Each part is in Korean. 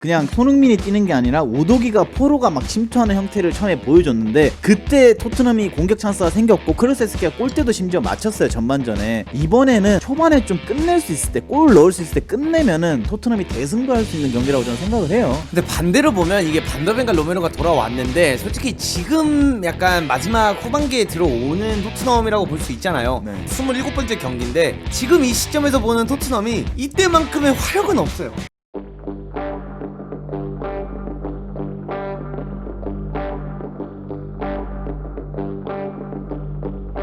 그냥 손흥민이 뛰는 게 아니라 우도기가 포로가 막 침투하는 형태를 처음에 보여줬는데 그때 토트넘이 공격 찬스가 생겼고 크루세스키가 골대도 심지어 맞췄어요 전반전에. 이번에는 초반에 좀 끝낼 수 있을 때, 골 넣을 수 있을 때 끝내면은 토트넘이 대승부할 수 있는 경기라고 저는 생각을 해요. 근데 반대로 보면 이게 반더벤과 로메로가 돌아왔는데 솔직히 지금 약간 마지막 후반기에 들어오는 토트넘이라고 볼 수 있잖아요. 네. 27번째 경기인데 지금 이 시점에서 보는 토트넘이 이때만큼의 화력은 없어요.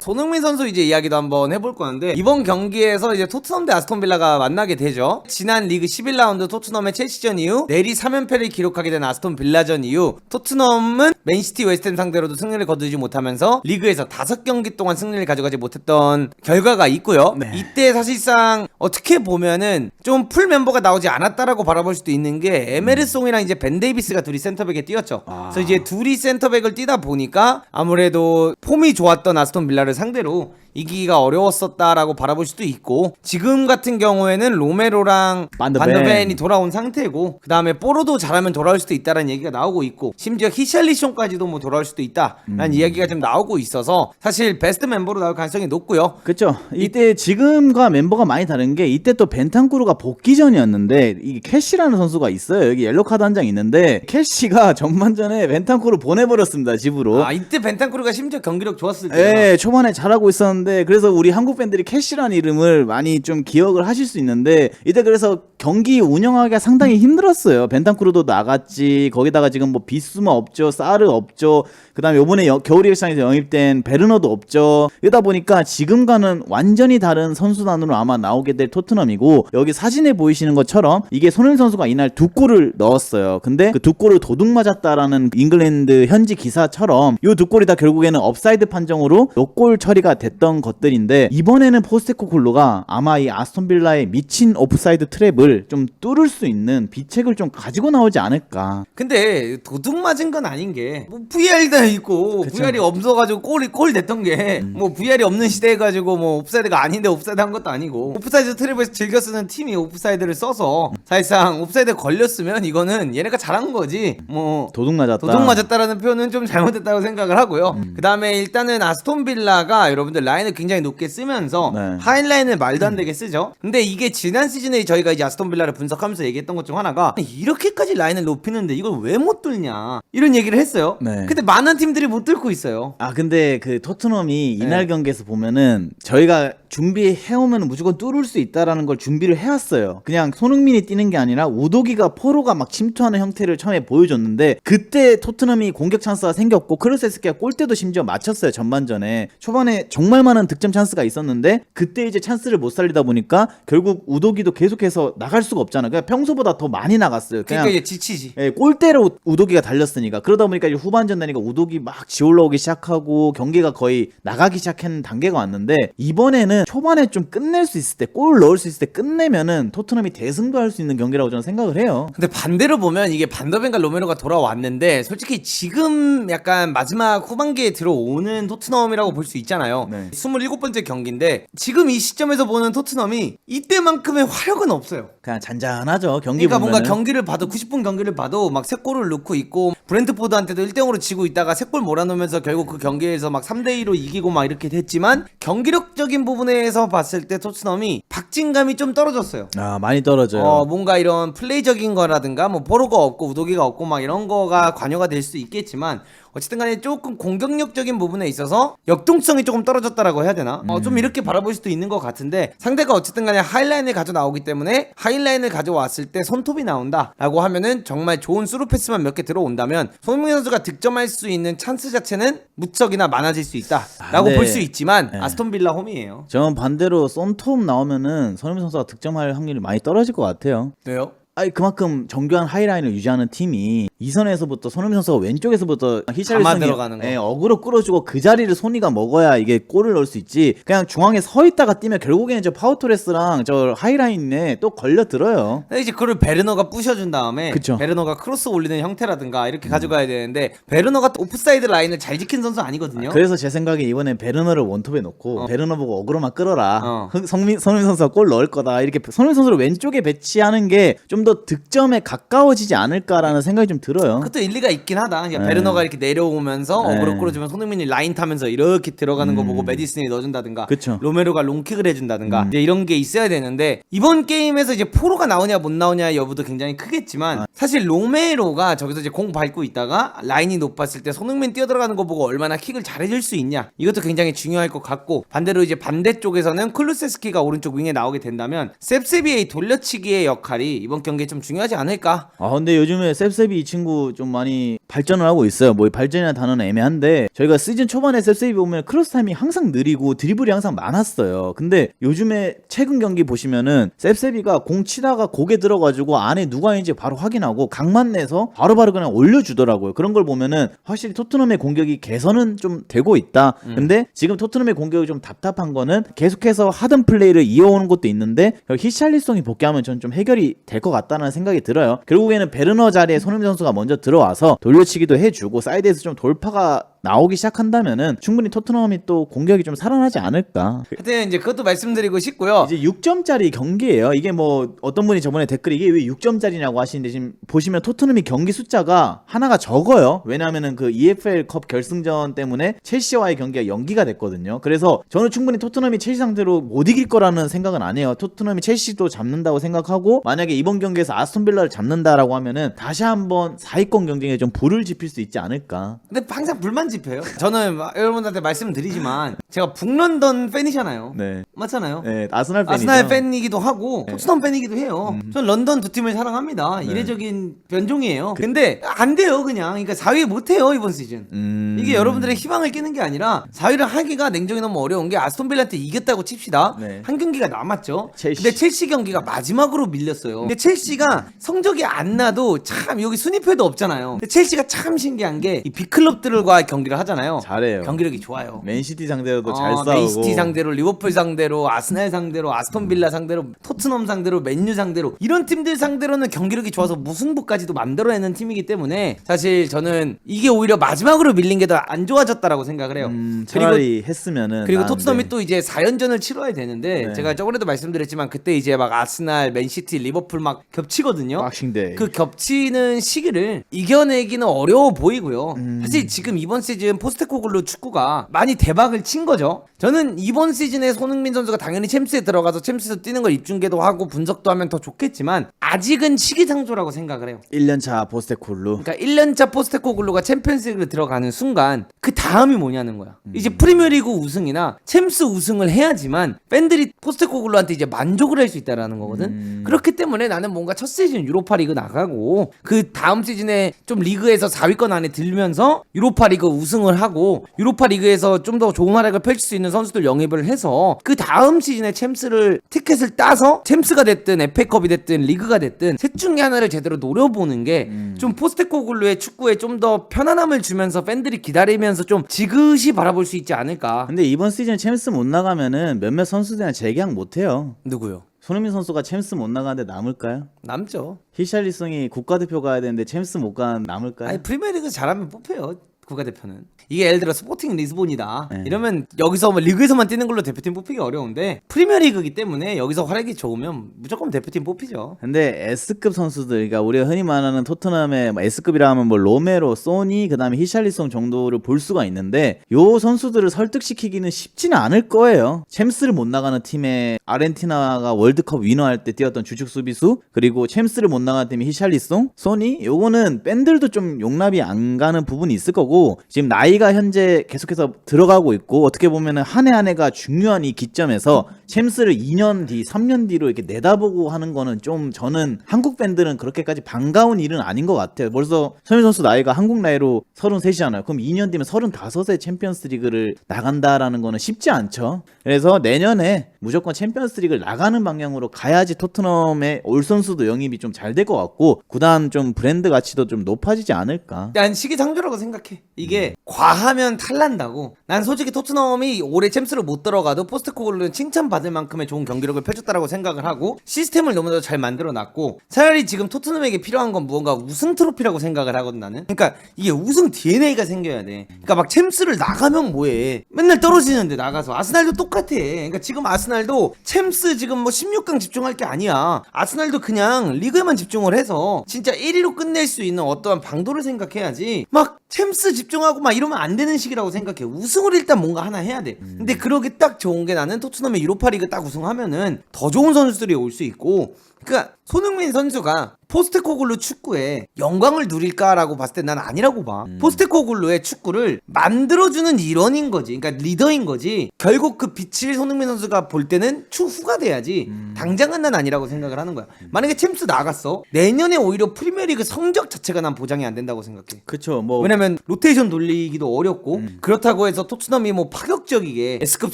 손흥민 선수 이제 이야기도 한번 해볼 건데, 이번 경기에서 이제 토트넘 대 아스톤빌라가 만나게 되죠. 지난 리그 11라운드 토트넘의 첼시전 이후 내리 3연패를 기록하게 된 아스톤빌라전 이후 토트넘은 맨시티, 웨스트햄 상대로도 승리를 거두지 못하면서 리그에서 5경기 동안 승리를 가져가지 못했던 결과가 있고요. 네. 이때 사실상 어떻게 보면은 좀 풀 멤버가 나오지 않았다라고 바라볼 수도 있는 게 에메르송이랑 이제 벤 데이비스가 둘이 센터백에 뛰었죠. 그래서 이제 둘이 센터백을 뛰다 보니까 아무래도 폼이 좋았던 아스톤빌라를 상대로 이기기가 어려웠었다라고 바라볼 수도 있고, 지금 같은 경우에는 로메로랑 반더벤이 돌아온 상태고, 그 다음에 뽀로도 잘하면 돌아올 수도 있다라는 얘기가 나오고 있고, 심지어 히샬리숑까지도 뭐 돌아올 수도 있다라는 이야기가 좀 나오고 있어서 사실 베스트 멤버로 나올 가능성이 높고요. 그쵸. 이때 지금과 멤버가 많이 다른 게, 이때 또 벤탄쿠르가 복귀전이었는데 이게 캐시라는 선수가 있어요. 여기 옐로 카드 한 장 있는데 캐시가 전반전에 벤탄쿠르 보내버렸습니다, 집으로. 아, 이때 벤탄쿠르가 심지어 경기력 좋았을 때. 예, 초반에 잘하고 있었는데, 그래서 우리 한국 팬들이 캐시라는 이름을 많이 좀 기억을 하실 수 있는데, 이때 그래서 경기 운영하기가 상당히 힘들었어요. 벤탄쿠르도 나갔지, 거기다가 지금 뭐 비수마 없죠, 사르 없죠, 그 다음에 요번에 겨울리그 시장에서 영입된 베르너도 없죠. 이러다 보니까 지금과는 완전히 다른 선수단으로 아마 나오게 될 토트넘이고, 여기 사진에 보이시는 것처럼 이게 손흥민 선수가 이날 2골을 넣었어요. 근데 그 2골을 도둑 맞았다라는 잉글랜드 현지 기사처럼 이 2골이 다 결국에는 업사이드 판정으로 노골 처리가 됐던 것들인데, 이번에는 포스테코글루가 아마 이 아스톤빌라의 미친 오프사이드 트랩을 좀 뚫을 수 있는 비책을 좀 가지고 나오지 않을까. 근데 도둑 맞은 건 아닌 게, 뭐 VR도 있고, 그쵸. VR이 없어가지고 골 됐던 게, 뭐 VR이 없는 시대에 가지고 뭐 옵사이드가 아닌데 옵사이드 한 것도 아니고, 오프사이드 트랩을 즐겨 쓰는 팀이 오프사이드를 써서 사실상 옵사이드에 걸렸으면 이거는 얘네가 잘한 거지, 뭐 도둑 맞았다. 도둑 맞았다라는 표현은 좀 잘못됐다고 생각을 하고요. 그 다음에 일단은 아스톤빌라가 여러분들 라인을 굉장히 높게 쓰면서 네. 하이라인을 말도 안 되게 쓰죠. 근데 이게 지난 시즌에 저희가 이제 아스톤빌라를 분석하면서 얘기했던 것 중 하나가, 이렇게까지 라인을 높이는데 이걸 왜 못 뚫냐 이런 얘기를 했어요. 네. 근데 많은 팀들이 못 뚫고 있어요. 아, 근데 그 토트넘이 이날 네. 경기에서 보면은 저희가 준비해오면 무조건 뚫을 수 있다라는 걸 준비를 해왔어요. 그냥 손흥민이 뛰는 게 아니라 우도기가 포로가 막 침투하는 형태를 처음에 보여줬는데, 그때 토트넘이 공격 찬스가 생겼고 크루세스키가 골대도 심지어 맞췄어요 전반전에. 초반에 정말 많은 득점 찬스가 있었는데 그때 이제 찬스를 못 살리다 보니까 결국 우도기도 계속해서 나갈 수가 없잖아. 그냥 평소보다 더 많이 나갔어요. 그냥 그러니까 이제 지치지. 예, 골대로 우도기가 달렸으니까. 그러다 보니까 이제 후반전 되니까 우도기 막 지올라오기 시작하고 경기가 거의 나가기 시작한 단계가 왔는데, 이번에는 초반에 좀 끝낼 수 있을 때, 골 넣을 수 있을 때 끝내면은 토트넘이 대승부할 수 있는 경기라고 저는 생각을 해요. 근데 반대로 보면 이게 반더벤과 로메로가 돌아왔는데 솔직히 지금 약간 마지막 후반기에 들어오는 토트넘이라고 볼 수 있잖아요. 네. 27번째 경기인데 지금 이 시점에서 보는 토트넘이 이때만큼의 화력은 없어요. 그냥 잔잔하죠. 경기 그러니까 보면은. 뭔가 경기를 봐도 90분 경기를 봐도 막 3골을 넣고 있고, 브렌트포드한테도 1대0으로 지고 있다가 3골 몰아넣으면서 결국 그 경기에서 막 3대2로 이기고 막 이렇게 됐지만, 경기력적인 부분에서 봤을 때 토트넘이 박진감이 좀 떨어졌어요. 아, 많이 떨어져요. 뭔가 이런 플레이적인 거라든가 뭐 포로가 없고 우도기가 없고 막 이런 거가 관여가 될 수 있겠지만, 어쨌든 간에 조금 공격력적인 부분에 있어서 역동성이 조금 떨어졌다라고 해야 되나? 좀 이렇게 바라볼 수도 있는 것 같은데, 상대가 어쨌든 간에 하이라인을 가져 나오기 때문에 하이라인을 가져왔을 때 손톱이 나온다 라고 하면은 정말 좋은 스루 패스만 몇 개 들어온다면 손흥민 선수가 득점할 수 있는 찬스 자체는 무척이나 많아질 수 있다 라고 네. 볼 수 있지만, 네. 아스톤빌라 홈이에요. 저는 반대로 쏜톱 나오면은 손흥민 선수가 득점할 확률이 많이 떨어질 것 같아요. 왜요? 아니, 그만큼 정교한 하이라인을 유지하는 팀이 이선에서부터 손흥민 선수가 왼쪽에서부터 히샬리송이 들어가는 거. 어그로 끌어주고 그 자리를 손이가 먹어야 이게 골을 넣을 수 있지. 그냥 중앙에 서 있다가 뛰면 결국에는 저 파우토레스랑 저 하이라인에 또 걸려들어요. 근데 이제 그걸 베르너가 부셔준 다음에, 그쵸. 베르너가 크로스 올리는 형태라든가 이렇게 가져가야 되는데, 베르너가 오프사이드 라인을 잘 지킨 선수 아니거든요. 그래서 제 생각에 이번엔 베르너를 원톱에 놓고 베르너 보고 어그로만 끌어라. 어. 손흥민 선수가 골 넣을 거다. 이렇게 손흥민 선수를 왼쪽에 배치하는 게 좀 좀 더 득점에 가까워지지 않을까라는 생각이 좀 들어요. 그것도 일리가 있긴 하다. 그러니까 네. 베르너가 이렇게 내려오면서 네. 어그로 끌어주면 손흥민이 라인 타면서 이렇게 들어가는 거 보고 메디슨이 넣어준다든가 그쵸. 로메로가 롱킥을 해준다든가 이제 이런 게 있어야 되는데 이번 게임에서 이제 포로가 나오냐 못 나오냐 여부도 굉장히 크겠지만 사실 로메로가 저기서 이제 공 밟고 있다가 라인이 높았을 때 손흥민 뛰어들어가는 거 보고 얼마나 킥을 잘해줄 수 있냐 이것도 굉장히 중요할 것 같고 반대로 이제 반대쪽에서는 클루세스키가 오른쪽 윙에 나오게 된다면 셉세비의 돌려치기의 역할이 이번 경기에 좀 중요하지 않을까. 근데 요즘에 셉셉이 이 친구 좀 많이 발전을 하고 있어요. 뭐 발전이라는 단어는 애매한데 저희가 시즌 초반에 셉셉이 보면 크로스 타임이 항상 느리고 드리블이 항상 많았어요. 근데 요즘에 최근 경기 보시면은 셉셉이가 공 치다가 고개 들어가지고 안에 누가 있는지 바로 확인하고 각만 내서 바로바로 그냥 올려주더라고요. 그런 걸 보면은 확실히 토트넘의 공격이 개선은 좀 되고 있다. 근데 지금 토트넘의 공격이 좀 답답한 거는 계속해서 하던 플레이를 이어오는 것도 있는데 히샬리송이 복귀하면 전 좀 해결이 될 것 같다는 생각이 들어요. 결국에는 베르너 자리에 손흥민 선수가 먼저 들어와서 돌려치기도 해주고 사이드에서 좀 돌파가 나오기 시작한다면은 충분히 토트넘이 또 공격이 좀 살아나지 않을까. 하여튼 이제 그것도 말씀드리고 싶고요. 이제 6점짜리 경기예요. 이게 뭐 어떤 분이 저번에 댓글에 이게 왜 6점짜리냐고 하시는데 지금 보시면 토트넘이 경기 숫자가 하나가 적어요. 왜냐하면은 그 EFL 컵 결승전 때문에 첼시와의 경기가 연기가 됐거든요. 그래서 저는 충분히 토트넘이 첼시 상대로 못 이길 거라는 생각은 안 해요. 토트넘이 첼시도 잡는다고 생각하고 만약에 이번 경기에서 아스톤 빌라를 잡는다라고 하면은 다시 한번 4위권 경쟁에 좀 불을 지필 수 있지 않을까. 근데 항상 불만 지펴요. 저는 여러분들한테 말씀드리지만 제가 북런던 팬이잖아요. 네. 맞잖아요. 네, 아스날 팬이죠. 아스날 팬이기도 하고 토트넘 팬이기도 해요. 전 런던 두 팀을 사랑합니다. 이례적인 변종이에요. 근데 안 돼요, 그냥. 그러니까 4위 못 해요, 이번 시즌. 이게 여러분들의 희망을 깨는 게 아니라 4위를 하기가 냉정히 너무 어려운 게 아스톤 빌라한테 이겼다고 칩시다. 네. 한 경기가 남았죠. 첼시. 근데 첼시 경기가 마지막으로 밀렸어요. 근데 첼시가 성적이 안 나도 참 여기 순위표도 없잖아요. 근데 첼시가 참 신기한 게 이 빅클럽들과 경기를 하잖아요. 잘해요. 경기력이 좋아요. 맨시티 상대로도 잘 싸우고 맨시티 상대로, 리버풀 상대로, 아스날 상대로, 아스톤 빌라 상대로, 토트넘 상대로, 맨유 상대로 이런 팀들 상대로는 경기력이 좋아서 무승부까지도 만들어내는 팀이기 때문에 사실 저는 이게 오히려 마지막으로 밀린 게 더 안 좋아졌다라고 생각을 해요. 차라리 했으면은 그리고 나은데. 토트넘이 또 이제 4연전을 치러야 되는데 네. 제가 저번에도 말씀드렸지만 그때 이제 막 아스날, 맨시티, 리버풀 막 겹치거든요. 박싱데이. 그 겹치는 시기를 이겨내기는 어려워 보이고요. 사실 지금 이번 시즌 포스테코글루 축구가 많이 대박을 친 거죠. 저는 이번 시즌에 손흥민 선수가 당연히 챔스에 들어가서 챔스에서 뛰는 걸 입중계도 하고 분석도 하면 더 좋겠지만 아직은 시기상조라고 생각을 해요. 1년차 포스테콜루. 그러니까 1년차 포스테코글루가 챔피언스리그를 들어가는 순간 그 다음이 뭐냐는 거야. 이제 프리미어리그 우승이나 챔스 우승을 해야지만 팬들이 포스테코글루한테 이제 만족을 할 수 있다라는 거거든. 그렇기 때문에 나는 뭔가 첫 시즌 유로파리그 나가고 그 다음 시즌에 좀 리그에서 4위권 안에 들면서 유로파리그 우승을 하고 유로파리그에서 좀 더 좋은 활약을 펼칠 수 있는 선수들 영입을 해서 그 다음 시즌에 챔스를 티켓을 따서 챔스가 됐든 FA컵이 됐든 리그가 됐든 셋 중에 하나를 제대로 노려보는 게 좀 포스테코글루의 축구에 좀 더 편안함을 주면서 팬들이 기다리면서 좀 지그시 바라볼 수 있지 않을까. 근데 이번 시즌 챔스 못 나가면은 몇몇 선수들이랑 재계약 못 해요. 누구요? 손흥민 선수가 챔스 못 나가는데 남을까요? 남죠. 히샬리송이 국가대표 가야 되는데 챔스 못 가는 남을까요? 아니 프리미어리그 잘하면 뽑혀요. 국가대표는 이게 예를 들어 스포팅 리스본이다 네. 이러면 여기서 뭐 리그에서만 뛰는 걸로 대표팀 뽑히기 어려운데 프리미어리그이기 때문에 여기서 활약이 좋으면 무조건 대표팀 뽑히죠. 근데 S급 선수들, 그러니까 우리가 흔히 말하는 토트넘의 뭐 S급이라 하면 뭐 로메로, 소니, 그다음에 히샬리송 정도를 볼 수가 있는데 요 선수들을 설득시키기는 쉽지는 않을 거예요. 챔스를 못 나가는 팀에 아르헨티나가 월드컵 위너할 때 뛰었던 주축 수비수, 그리고 챔스를 못 나가는 팀이 히샬리송, 소니, 요거는 팬들도 좀 용납이 안 가는 부분이 있을 거고 지금 나이가 현재 계속해서 들어가고 있고 어떻게 보면은 한 해 한 해가 중요한 이 기점에서 챔스를 2년 뒤, 3년 뒤로 이렇게 내다보고 하는 거는 좀 저는 한국 팬들은 그렇게까지 반가운 일은 아닌 것 같아요. 벌써 손흥민 선수 나이가 한국 나이로 33이잖아요. 그럼 2년 뒤면 35세 챔피언스 리그를 나간다라는 거는 쉽지 않죠. 그래서 내년에 무조건 챔피언스 리그를 나가는 방향으로 가야지 토트넘의 올 선수도 영입이 좀 잘 될 것 같고 구단 좀 브랜드 가치도 좀 높아지지 않을까. 난 시기상조라고 생각해. 이게 과하면 탈난다고. 난 솔직히 토트넘이 올해 챔스를 못 들어가도 포스테코글루는 칭찬받을 만큼의 좋은 경기력을 펼쳤다라고 생각을 하고 시스템을 너무나도 잘 만들어놨고 차라리 지금 토트넘에게 필요한 건 무언가 우승 트로피라고 생각을 하거든 나는. 그러니까 이게 우승 DNA가 생겨야 돼. 그러니까 막 챔스를 나가면 뭐해. 맨날 떨어지는데 나가서. 아스날도 똑같아. 그러니까 지금 아스날 아스날도 챔스 지금 뭐 16강 집중할 게 아니야. 아스날도 그냥 리그에만 집중을 해서 진짜 1위로 끝낼 수 있는 어떠한 방도를 생각해야지 막 챔스 집중하고 막 이러면 안 되는 시기라고 생각해. 우승을 일단 뭔가 하나 해야 돼. 근데 그러기 딱 좋은 게 나는 토트넘의 유로파리그 딱 우승하면은 더 좋은 선수들이 올 수 있고, 그러니까 손흥민 선수가 포스테코글루 축구에 영광을 누릴까라고 봤을 때 난 아니라고 봐. 포스테코글루의 축구를 만들어주는 일원인 거지. 그러니까 리더인 거지. 결국 그 빛을 손흥민 선수가 볼 때는 추후가 돼야지. 당장은 난 아니라고 생각을 하는 거야. 만약에 챔스 나갔어. 내년에 오히려 프리미어리그 성적 자체가 난 보장이 안 된다고 생각해. 그쵸. 뭐 왜냐면 로테이션 돌리기도 어렵고 그렇다고 해서 토트넘이 뭐 파격적이게 S급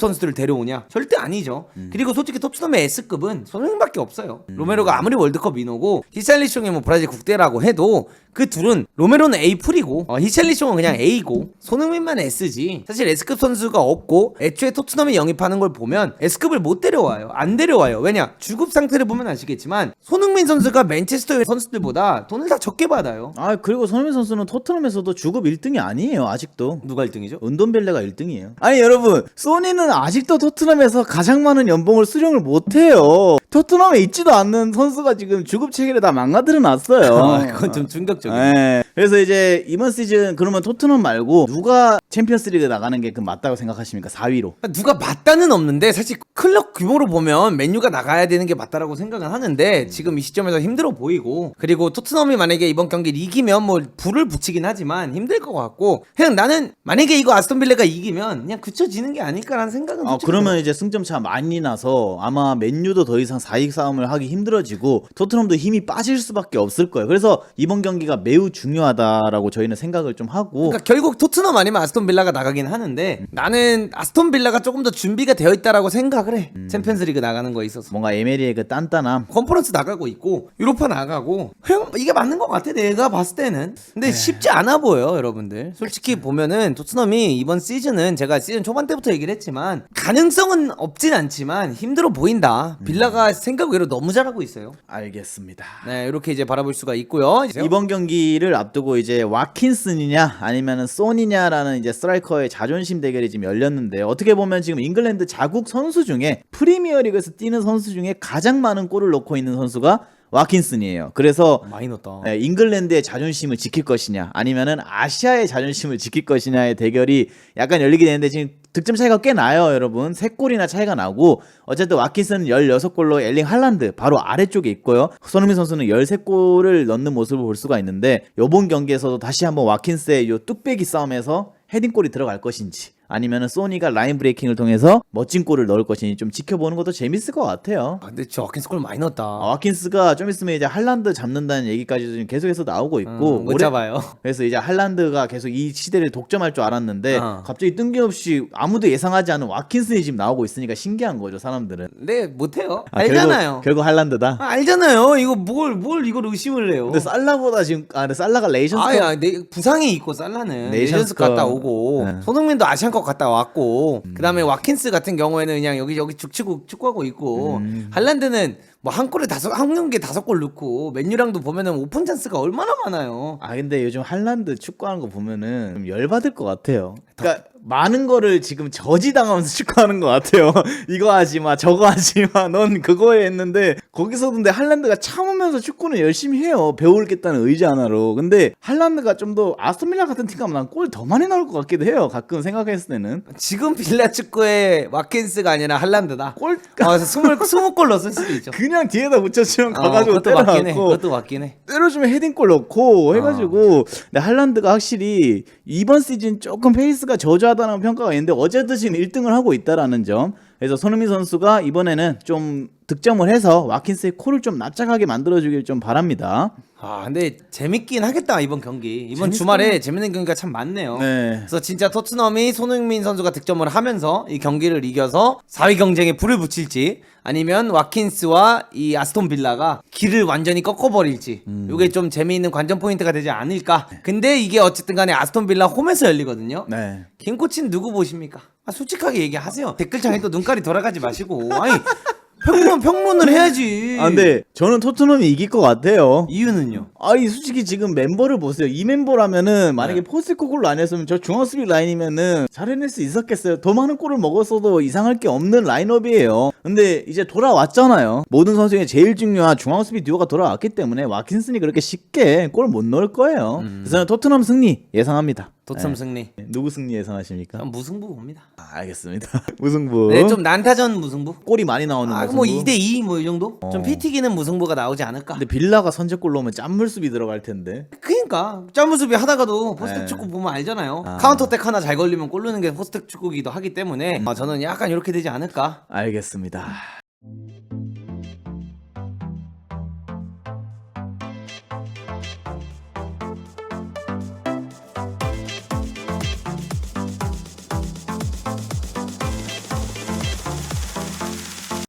선수들을 데려오냐? 절대 아니죠. 그리고 솔직히 토트넘의 S급은 손흥민밖에 없어요. 로메로가 아무리 월드컵 민호고 히샬리숑이 뭐 브라질 국대라고 해도 그 둘은 로메로는 A 풀이고 히샬리숑은 그냥 A고 손흥민만 S지. 사실 S급 선수가 없고 애초에 토트넘이 영입하는 걸 보면 S급을 못 데려와요. 안 데려와요. 왜냐? 주급 상태를 보면 아시겠지만 손흥민 선수가 맨체스터 선수들보다 돈을 다 적게 받아요. 아 그리고 손흥민 선수는 토트넘에서도 주급 1등이 아니에요 아직도. 누가 1등이죠? 은돈벨레가 1등이에요. 아니 여러분 소니는 아직도 토트넘에서 가장 많은 연봉을 수령을 못해요. 토트넘에 있지도 않는 선수가 지금 주급 체계를 다 망가뜨려 놨어요. 그건 좀 충격적이에요. 네. 그래서 이제 이번 시즌 그러면 토트넘 말고 누가 챔피언스리그 나가는 게 그 맞다고 생각하십니까? 4위로. 누가 맞다는 없는데 사실 클럽 규모로 보면 맨유가 나가야 되는 게 맞다라고 생각은 하는데 지금 이 시점에서 힘들어 보이고, 그리고 토트넘이 만약에 이번 경기를 이기면 뭐 불을 붙이긴 하지만 힘들 것 같고, 그냥 나는 만약에 이거 아스톤빌라가 이기면 그냥 그쳐지는 게 아닐까라는 생각은 그러면 이제 승점 차 많이 나서 아마 맨유도 더 이상 4위 싸움을 하기 힘들어지고 토트넘도 힘이 빠질 수밖에 없을 거예요. 그래서 이번 경기가 매우 중요하다라고 저희는 생각을 좀 하고, 그러니까 결국 토트넘 아니면 아스톤빌라가 나가긴 하는데 나는 아스톤빌라가 조금 더 준비가 되어 있다라고 생각을 해. 챔피언스리그 나가는 거에 있어서 뭔가 에메리의 그 단단함. 컨퍼런스 나가고 있고 유로파 나가고 그냥 이게 맞는 것 같아 내가 봤을 때는. 근데 쉽지 않아 보여 여러분들. 솔직히 보면은 토트넘이 이번 시즌은 제가 시즌 초반 때부터 얘기를 했지만 가능성은 없진 않지만 힘들어 보인다. 빌라가 생각 외로 너무 잘하고 있어요. 알겠습니다. 네, 이렇게 이제 바라볼 수가 있고요. 이번 경기를 앞두고 이제 와킨슨이냐 아니면은 소니냐라는 이제 스트라이커의 자존심 대결이 지금 열렸는데, 어떻게 보면 지금 잉글랜드 자국 선수 중에 프리미어리그에서 뛰는 선수 중에 가장 많은 골을 넣고 있는 선수가 와킨슨이에요. 그래서 많이 넣었다. 잉글랜드의 자존심을 지킬 것이냐 아니면은 아시아의 자존심을 지킬 것이냐의 대결이 약간 열리게 되는데, 지금 득점 차이가 꽤 나요 여러분. 3골이나 차이가 나고, 어쨌든 와킨슨은 16골로 엘링 할란드 바로 아래쪽에 있고요. 손흥민 선수는 13골을 넣는 모습을 볼 수가 있는데, 이번 경기에서도 다시 한번 와킨스의 요 뚝배기 싸움에서 헤딩골이 들어갈 것인지 아니면은 소니가 라인 브레이킹을 통해서 멋진 골을 넣을 것인지 좀 지켜보는 것도 재밌을 것 같아요. 근데 저 와킨스 골 많이 넣었다. 와킨스가 좀 있으면 이제 할란드 잡는다는 얘기까지도 지금 계속해서 나오고 있고, 못 잡아요. 그래서 이제 할란드가 계속 이 시대를 독점할 줄 알았는데 갑자기 뜬금없이 아무도 예상하지 않은 와킨슨이 지금 나오고 있으니까 신기한 거죠 사람들은. 네, 못해요. 알잖아요. 결국 할란드다. 알잖아요. 이거 뭘 이걸 의심을 해요. 근데 살라보다 지금 근데 살라가 레이션스 부상이 있고 살라는 네이션스 레이션스 갔다 오고 네. 손흥민도 아시안컵 갔다 왔고 그다음에 와킨스 같은 경우에는 그냥 여기 죽치고 축구하고 있고 할란드는 뭐 한 경기에 5골 넣고 맨유랑도 보면은 오픈 찬스가 얼마나 많아요. 근데 요즘 할란드 축구하는 거 보면은 좀 열받을 것 같아요. 그러니까 많은 거를 지금 저지당하면서 축구하는 것 같아요. 이거 하지 마, 저거 하지 마, 넌 그거에 했는데, 거기서 근데 할란드가 참으면서 축구는 열심히 해요. 배우겠다는 의지 하나로. 근데 할란드가 좀 더 아스톤빌라 같은 팀 가면 난 골 더 많이 나올 것 같기도 해요. 가끔 생각했을 때는. 지금 빌라 축구에 와킨스가 아니라 할란드다. 20골 넣었을 수도 있죠. 그냥 뒤에다 붙여주면 가가지고 그것도 맞긴 해. 때려갖고 그것도 맞긴 해. 때려주면 헤딩골 넣고 해가지고. 근데 할란드가 확실히 이번 시즌 조금 페이스가 저조하다는 평가가 있는데 어제도 지금 1등을 하고 있다라는 점. 그래서 손흥민 선수가 이번에는 좀 득점을 해서 와킨스의 코를 좀 납작하게 만들어주길 좀 바랍니다. 근데 재밌긴 하겠다 이번 경기. 이번 주말에 재밌는 경기가 참 많네요. 네. 그래서 진짜 토트넘이 손흥민 선수가 득점을 하면서 이 경기를 이겨서 4위 경쟁에 불을 붙일지, 아니면 와킨스와 이 아스톤 빌라가 길을 완전히 꺾어버릴지, 이게 좀 재미있는 관전 포인트가 되지 않을까. 근데 이게 어쨌든 간에 아스톤 빌라 홈에서 열리거든요. 네. 김 코치는 누구 보십니까? 솔직하게 얘기하세요. 댓글창에 또 눈깔이 돌아가지 마시고. 아니 평론을 해야지. 아 근데 저는 토트넘이 이길 것 같아요. 이유는요? 아이 솔직히 지금 멤버를 보세요. 이 멤버라면은 만약에 네. 포스코 골로 안 했으면 저 중앙수비 라인이면은 잘 해낼 수 있었겠어요. 더 많은 골을 먹었어도 이상할 게 없는 라인업이에요. 근데 이제 돌아왔잖아요. 모든 선수 중에 제일 중요한 중앙수비 듀오가 돌아왔기 때문에 와킨슨이 그렇게 쉽게 골 못 넣을 거예요. 그래서 토트넘 승리 예상합니다. 토트넘 네. 승리. 누구 승리 예상하십니까? 전 무승부 봅니다. 아, 알겠습니다. 무승부. 네, 좀 난타전 무승부. 골이 많이 나오는 아, 무승부. 뭐 2대2 뭐 이 정도? 좀 피 튀기는 무승부가 나오지 않을까? 근데 빌라가 선제골 넣으면 짠물 수비 들어갈 텐데. 그니까 짠무수비 하다가도 포스텍 네. 축구 보면 알잖아요. 아. 카운터택 하나 잘 걸리면 골 넣는 게 포스텍 축구기도 하기 때문에 저는 약간 이렇게 되지 않을까? 알겠습니다.